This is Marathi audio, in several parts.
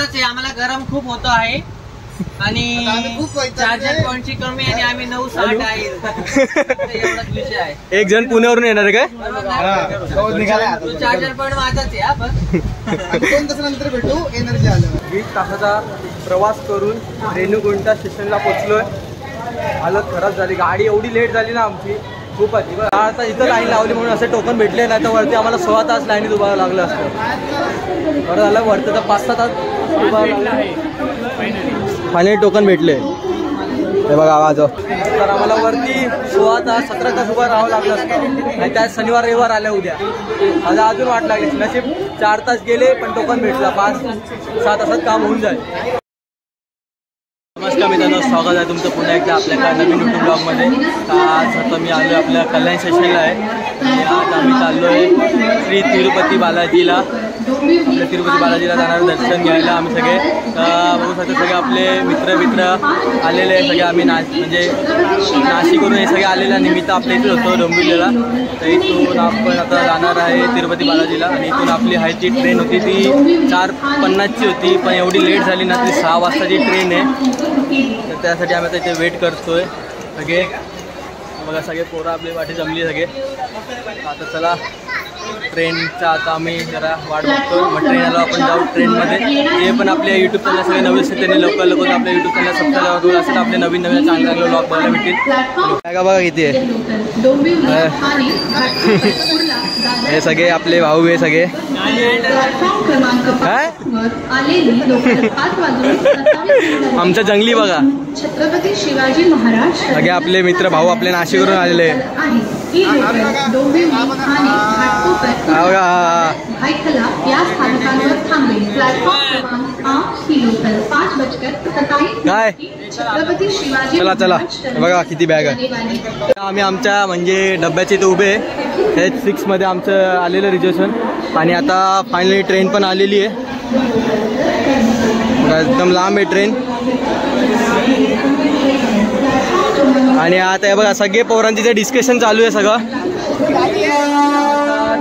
एवढंच आहे, आम्हाला गरम खूप होतो आहे आणि चार्जर पॉईंटची कमी आणि आम्ही 9-8 आहे. एवढाच विषय आहे. एक जण पुण्यावरून येणार आहे काय? चार्जर पॉईंट माझाच आहे. आपण 2 तासानंतर भेटू एनर्जी आलं. 20 तासाचा प्रवास करून रेणुगुंटा स्टेशनला पोहोचलोय. हालत खराब झाली, गाडी एवढी लेट झाली ना आमची, खूप आधी. आता इथं लाईन लावली म्हणून असे टोकन भेटले नाही तर वरती आम्हाला 16 तास लाईनीत उभा लागलं असतं. बरं झालं वरती तर 5-6 तास उभा फायनली टोकन भेटले. हे बघा आवाज. तर आम्हाला वरती 16 तास 17 तास उभा राहावं लागलं असतं आणि त्यात शनिवार रविवार आल्या उद्या. माझा अजून वाट लागली. नशीब 4 तास गेले पण टोकन भेटला. 5-6 तासात काम होऊन जाईल. नमस्कार मित्रांनो, स्वागत आहे तुमचं पुन्हा एकदा आपल्या नवीन यूट्यूब ब्लॉगमध्ये. आज आता मी आलो आहे आपल्या कल्याण स्टेशनला आहे आणि आज आम्ही चाललो आहे श्री तिरुपती बालाजीला. आपल्या तिरुपती बालाजीला जाणार दर्शन घ्यायला आम्ही सगळे. बघू शकतो सगळे आपले मित्र आलेले आहे. सगळे आम्ही म्हणजे नाशिकवरून हे सगळे आलेल्या निमित्त आपल्या इथे होतो डोंबिवलीला. तर इथून आपण आता जाणार आहे तिरुपती बालाजीला आणि इथून आपली आहे ती ट्रेन होती ती 4:50ची होती पण एवढी लेट झाली ना ती 6 वाजताची ट्रेन आहे. तर त्यासाठी आम्ही आता इथे वेट करतोय सगळे. बघा सगळे पोरं आपली वाटी जमली सगळे. आता चला ट्रेनचा आता आम्ही जरा वाट बघतो. मग ट्रेन आलो आपण जाऊ ट्रेनमध्ये. ते पण आपल्या यूट्यूब चॅनल सगळे नवीन असतील त्यांनी लवकर आपल्या यूट्यूब चॅनल सबस्क्राईब करून असेल आपले नवीन चांगले ब्लॉग बघायला भेटतील. काय का बघा किती आहे हे सगळे आपले भाऊ आहे सगळे. आमचा जंगली बघा छत्रपती शिवाजी महाराज सगळे आपले मित्र भाऊ आपले नाशिकवरून आलेले. काय चला चला बघा किती बॅग आहे. आम्ही आमच्या म्हणजे डब्याचे इथे उभे आहे. H6 मध्ये आमचं आलेलं रिझर्वेशन आणि आता फायनली ट्रेन पण आलेली आहे. एकदम लांब आहे ट्रेन आणि आता हे बघा सगळे पोरांचे ते डिस्कशन चालू आहे सगळं.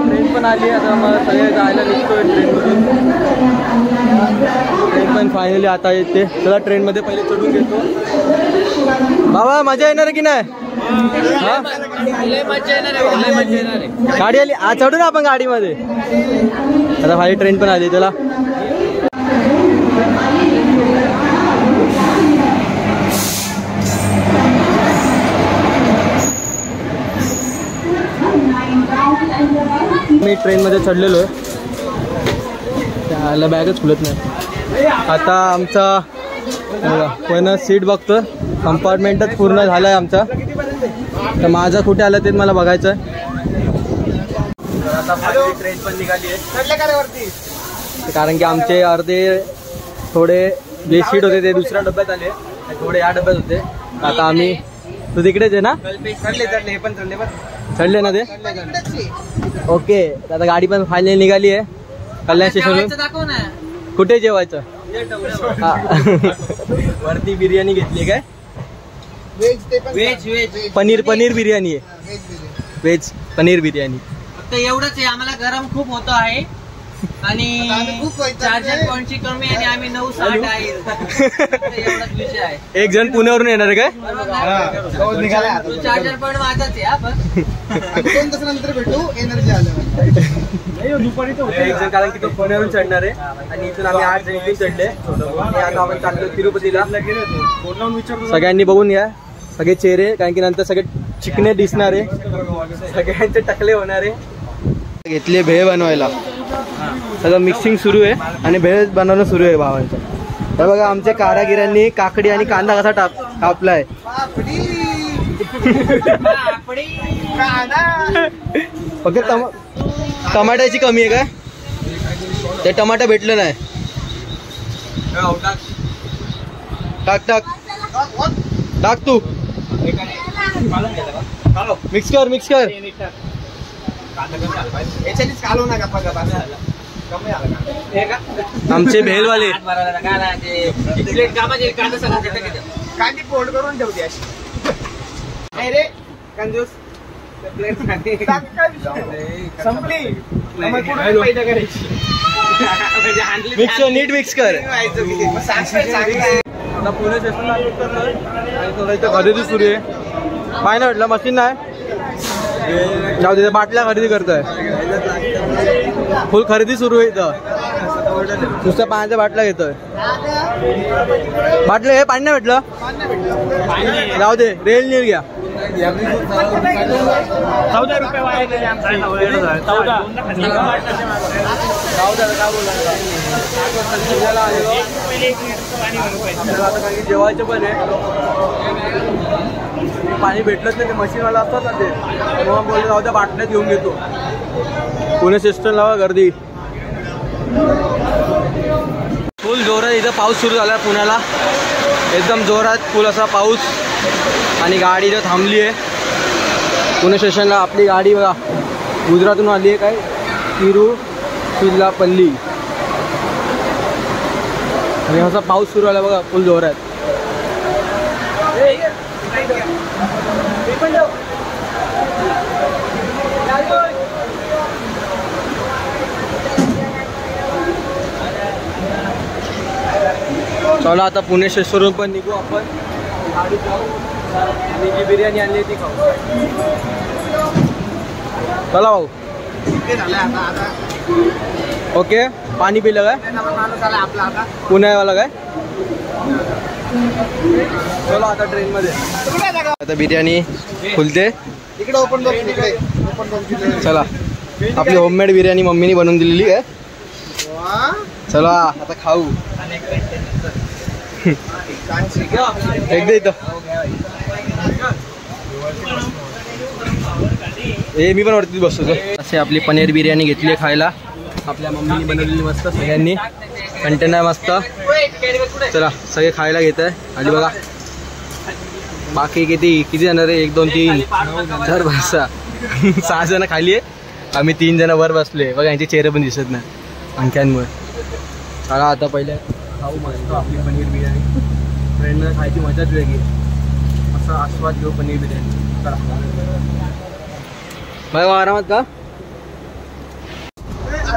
ट्रेन पण आली आता मग सगळे जायला निघतोय ट्रेनमधून. ट्रेन पण फायनली आता येते. चला ट्रेनमध्ये पहिले चढून घेतो. बाबा मजा येणार की नाही? गाडी आली चढू ना आपण गाडीमध्ये. आता खाली ट्रेन पण आली. चला मी ट्रेनमध्ये चढलेलो आहे. त्याला बॅगच खुलत नाही. आता आमचा पण सीट बघतो. कंपार्टमेंटच पूर्ण झाला आहे आमचा. तर माझा कुठे आला ते मला बघायचं आहे. आता ट्रेन पण निघाली आहे कारण की आमचे अर्धे थोडे जे सीट होते ते दुसऱ्या डब्यात आले, थोडे या डब्यात होते. आता आम्ही तू तिकडेच आहे ना? चढले ना ते. ओके आता गाडी पण फायनली निघाली आहे कल्याण स्टेशनवरून. कुठे जेवायचं? वरती बिर्याणी घेतली काय? व्हेज पनीर बिर्याणी आहे. व्हेज पनीर बिर्याणी. फक्त एवढंच आहे, आम्हाला गरम खूप होतो आहे आणि चार्जर पॉईंटची कमी आणि आम्ही 9-8 आहे. एवढाच विषय आहे. एक जण पुण्यावरून येणार आहे काय? चार्जर पॉईंट माझाच आहे. आपण 2 तासानंतर भेटू एनर्जी आलं. एक जण कारण की तो पुण्यावरून चढणार आहे आणि इथून आम्ही 8 जण इथून चढले. आता आपण चाललो तिरुपतीला. सगळ्यांनी बघून घ्या सगळे चेहरे कारण की नंतर सगळे चिकणे दिसणार आहे. सगळ्यांचे टकले होणार आहे. घेतले भेळ बनवायला. सगळं मिक्सिंग सुरू आहे आणि भेळ बनवणं सुरू आहे भावांचं. तर बघा आमच्या कारागिरांनी काकडी आणि कांदा कसा कापलाय. फक्त टमाट्याची कमी आहे काय? ते टमाटा भेटलं नाही. टाक टाक टाक तू. मिक्स कर आमचे भेलवाले कांदी फोल्ड करून ठेवते अशी. रे कंजूस संपली. करायची मिक्स नीट मिक्स कर. आता पुणे स्टेशनला आणि थोडं इथं खरेदी सुरू आहे. पाय ना म्हटलं मशीन नाही जाऊ तिथे बाटल्या खरेदी करतोय. फुल खरेदी सुरू आहे इथं. नुसत्या पाण्याच्या बाटल्या घेतोय. बाटले हे पाणी नाही भेटलं जाऊ दे. रेल नीर घ्या. 14 रुपये वाया गेले आमचे. 14 आता काही जेवायचं पण आहे. पाणी भेटलंच नाही. ते मशीनवाला असतात ना ते मग बोलले जाऊ त्या बाटल्यात घेऊन घेतो. पुणे स्टेशनला गर्दी फुल जोरात. इथं पाऊस सुरू झाला पुण्याला एकदम जोरात. फुल असा पाऊस आणि गाडी इथं थांबली आहे पुणे स्टेशनला. आपली गाडी बघा गुजरातून आली आहे काय तिरुचिरापल्ली. आणि असा पाऊस सुरू झाला बघा फुल जोरात. चला आता पुणे स्टेशनवरून पण निघू आपण. गाडी जाऊ आणि जी बिर्याणी आणली ती खाऊ. चला भाऊ. ओके पाणी पिलं काय पुण्यावाला काय. चला आता ट्रेन मध्ये. आता बिर्याणी खुलते इकडे ओपन बॉक्स. इकडे ओपन बॉक्स. चला आपली होममेड बिर्याणी मम्मीने बनवून दिलेली आहे. चला आता खाऊ. एकदा इथं हे मी पण वरतीच बसतो. असे आपली पनीर बिर्याणी घेतली आहे खायला. आपल्या मम्मीने बनवलेली मस्त. सगळ्यांनी कंटेनर मस्त. चला सगळे खायला घेत आहे. आणि बघा बाकी किती जण रे. 1 2 3 4 5 6 जण खाली आहे. आम्ही 3 जण वर बसले. बघा यांचे चेहरे पण दिसत नाही पंख्यांमुळे. चला आता पहिले खाऊ मस्त आपली पनीर बिर्याणी. फ्रेंडनं खायची मजाच वेगळी. असा आस्वाद घेऊ पनीर बिर्याणी. चला बघा आरामात का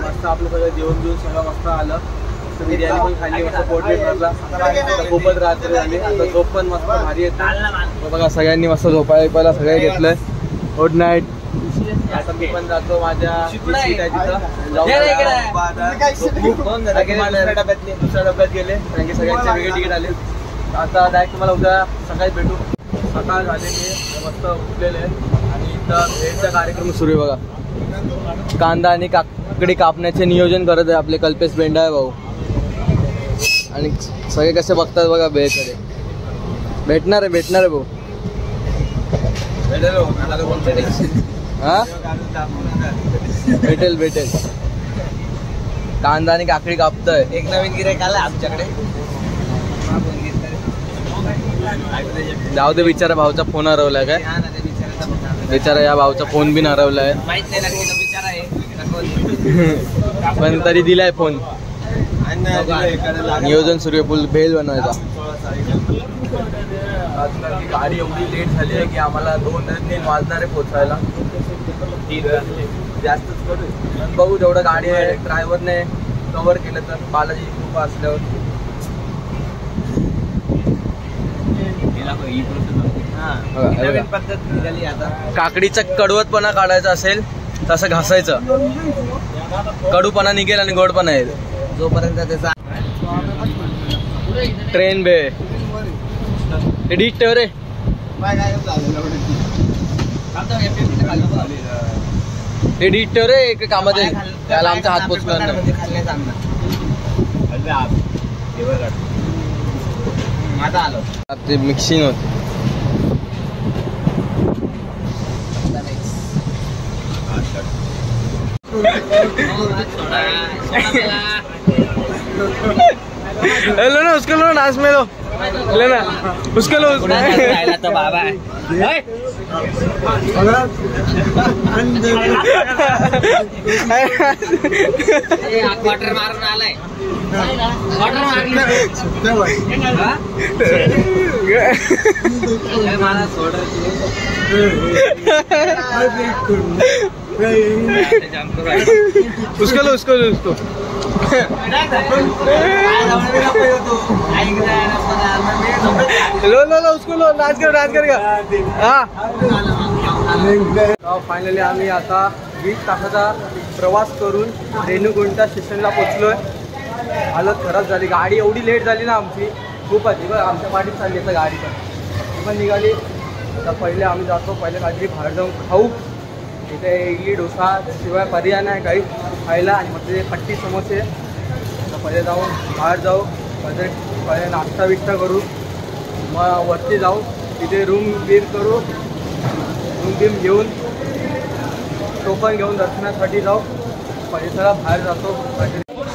मस्त आपलं सगळं जेवण घेऊन सगळं मस्त आलं. मस्त बिर्याणी पण खाल्ली. मस्त पोट भेटला. खूपच रात्री झाली. आता झोप पण मस्त भारी येते. बघा सगळ्यांनी मस्त झोपायला सगळे घेतलंय. Good night. आता मी पण जातो माझ्या सीट आहे तिथं. दुसऱ्या डब्यात गेले कारण की सगळ्यांचे वेगळे तिकीट आले. आता डायरेक्ट तुम्हाला उद्या सकाळी भेटू. सकाळ झालेली मस्त उठलेले आणि इथं भेटचा कार्यक्रम सुरू आहे बघा. कांदा आणि काकडी कापण्याचे नियोजन करत आहे आपले कल्पेश बेंडा आहे भाऊ. आणि सगळे कसे बघतात बघा भेटकडे. भेटणार आहे भाऊ. हा भेटेल. कांदा आणि काकडी कापतोय. एक नवीन गिऱ्हाईक आला आमच्याकडे. जाऊ दे बिचारा भाऊचा फोन हरवलाय काय. बिचारा या भाऊचा फोन बिन हरवलाय. माहित नाही ना बिचारा आहे पण तरी दिलाय फोन. नियोजन सूर्य फुल भेल बनवायचा. गाडी एवढी लेट झाली आहे की आम्हाला 2-3 वाजणार आहे पोचायला. जास्तच करू बघू तेवढं. गाडी आहे ड्रायव्हरने कव्हर केलं तर बालाजी खूप असल्यावर. काकडीचा कडवटपणा काढायचा असेल तसं घासायचं. कडूपणा निघेल आणि गोडपणा येईल. जोपर्यंत त्याचा ट्रेन बे डिश ठेव रे. हे डिश ठेव रे. एक कामात येईल त्याला आमचा हात पोचणार नाही. ते मिक्सिंग होते. लो ना उसको लो डांस में लो लेना उसको लो. तो बाबा क्वार्टर मारून आलाय. क्वार्टर मला सोड. उसको लो. लो लो लो उसको लो, नाच कर हाँ। फायनली आम्ही आता 20 तासाचा प्रवास करून रेणुगुंटा स्टेशनला पोचलोय. हालत खराब झाली, गाडी एवढी लेट झाली ना आमची, खूप आधी बघ आमच्या पाठीत चालली आता गाडी पण निघाली. तर पहिले आम्ही जातो, पहिले काहीतरी बाहेर जाऊन खाऊ. इथे इडली डोसा शिवाय पर्याय नाही काही खायला, आणि मग ते पट्टी समोसे. तर पहिले जाऊन बाहेर जाऊ, पहिले नाश्ता बिष्टा करू, मग वरती जाऊ, तिथे रूम करू, रूम घेऊन टोकन घेऊन दर्शनासाठी जाऊ. परिसरात बाहेर जातो.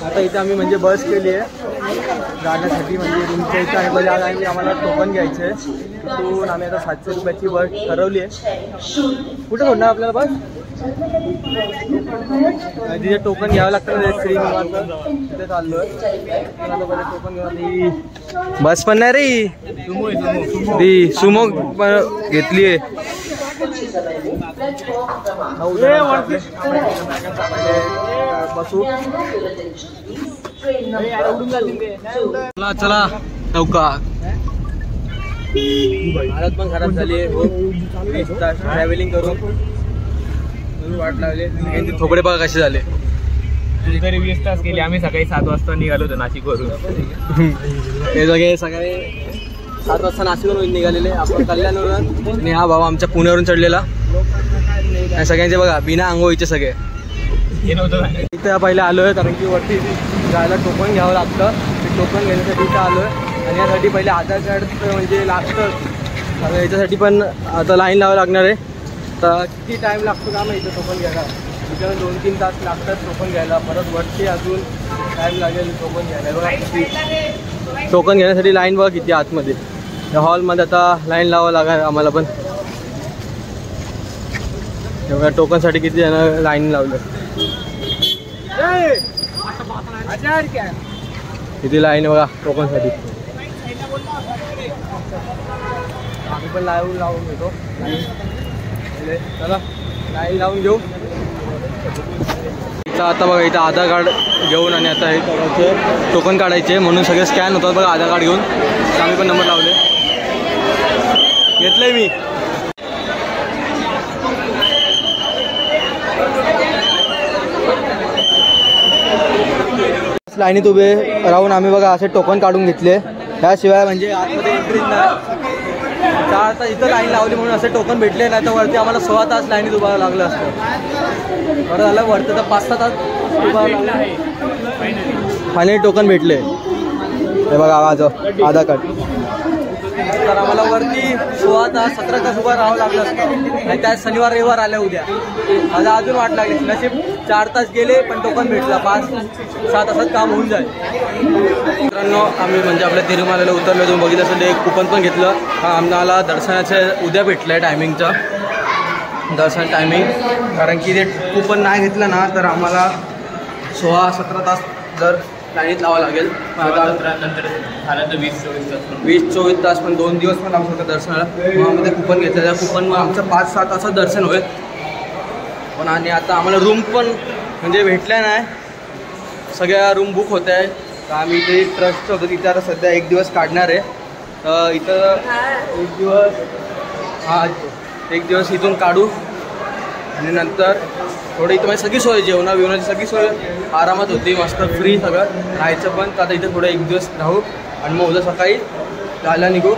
आता इथे आम्ही म्हणजे बस केली आहे जाण्यासाठी, म्हणजे रूमच्या इथे आहे बघा. आम्ही आम्हाला टोकन घ्यायचं आहे, तिथून आम्ही आता 700 रुपयाची बस ठरवली आहे. कुठे सोडणार आपल्याला बस? तिथे टोकन घ्यावं लागतं श्री तिथे चाललो आहे. टोकन घेऊन बस पण नाही रे, ती सुमो घेतली आहे. बसू चला चौकात. हालत पण खराब झाली आहे, 20 तास ट्रॅव्हलिंग करून वाट लागली. थोकडे बघा कसे झाले. तरी 20 तास गेले. आम्ही सकाळी 7 वाजता निघालो होतो नाशिकवरून. हे सगळे सकाळी 7 वाजता नाशिकवरून निघालेले. आपण कल्याणवरून आणि हा भाऊ आमच्या पुण्यावरून चढलेला. सगळ्यांचे बघा बिना आंघोळीचे सगळे. इथं पहिले आलो आहे कारण की वरती जायला टोकन घ्यावं लागतं. ते टोकन घेण्यासाठी इथं आलो आहे, आणि यासाठी पहिले आधार कार्ड म्हणजे लागतं. आता याच्यासाठी पण आता लाईन लावावं लागणार आहे. तर किती टाईम लागतो का माहिती टोकन घ्यायला? तिथे 2-3 तास लागतात टोकन घ्यायला. परत वरती अजून टाईम लागेल टोकन घ्यायला. बघा टोकन घेण्यासाठी लाईन बघा किती आतमध्ये. त्या हॉलमध्ये आता लाईन लावावं लागेल आम्हाला पण. एवढ्या टोकनसाठी किती जण लाईन लावलं. किती लाईन बघा टोकनसाठी. आम्ही पण लावून घेतो. चला लाईन लावून घेऊ. इथं आता बघा इथं आधार कार्ड घेऊन आणि आता हे करायचे टोकन काढायचे म्हणून सगळे स्कॅन होतात बघा आधार कार्ड घेऊन. आम्ही पण नंबर लावले, घेतलंय मी. लाईनीत उभे राहून आम्ही बघा असे टोकन काढून घेतले. त्याशिवाय म्हणजे आतमध्ये एंट्रीच नाही. 4 तास इथं लाईन लावली म्हणून असे टोकन भेटले नाही, तर वरती आम्हाला 16 तास लाईनीत उभा लागलं असतं. बरं झालं वरती तर 5-6 तास उभा लागला. फायनली टोकन भेटले. हे बघा आधार कार्ड. तर आम्हाला वरती 16 तास 17 तास उभा राहावं लागलं असतं, आणि त्यात शनिवार रविवार आल्या उद्या. आता अजून वाट लागली. नशीब 4 तास गेले पण टोकन भेटला. 5-6 तासात काम होऊन जाईल. मित्रांनो आम्ही म्हणजे आपल्या तिरुमलाला उतरलो. तुम्ही बघितलं असेल एक कुपन पण घेतलं. आम्हाला दर्शनाचं उद्या भेटलं आहे टायमिंगचं दर्शन टायमिंग. कारण की ते कुपन नाही घेतलं ना तर आम्हाला 16-17 तास जर लाईनीत लावावं लागेल. नंतर झालं तर 20-24 तास पण 2 दिवस पण लागू शकतात दर्शनाला. मग आम्ही ते कुपन घेतलं. त्या कुपन मग आमचं 5-6 तासात दर्शन होईल. पण आणि आता आम्हाला रूम पण म्हणजे भेटल्या नाही, सगळ्या रूम बुक होत आहे. तर आम्ही इथे ट्रस्ट होतं तिथे आता सध्या 1 दिवस काढणार आहे. तर इथं 1 दिवस इथून काढू, आणि नंतर थोडं इथं माझी सगळी सोय जेवणा बिवणाची सगळी सोय आरामात होती, मस्त फ्री सगळं राहायचं पण. तर आता इथं थोडं 1 दिवस राहू आणि मग उद्या सकाळी जायला निघू.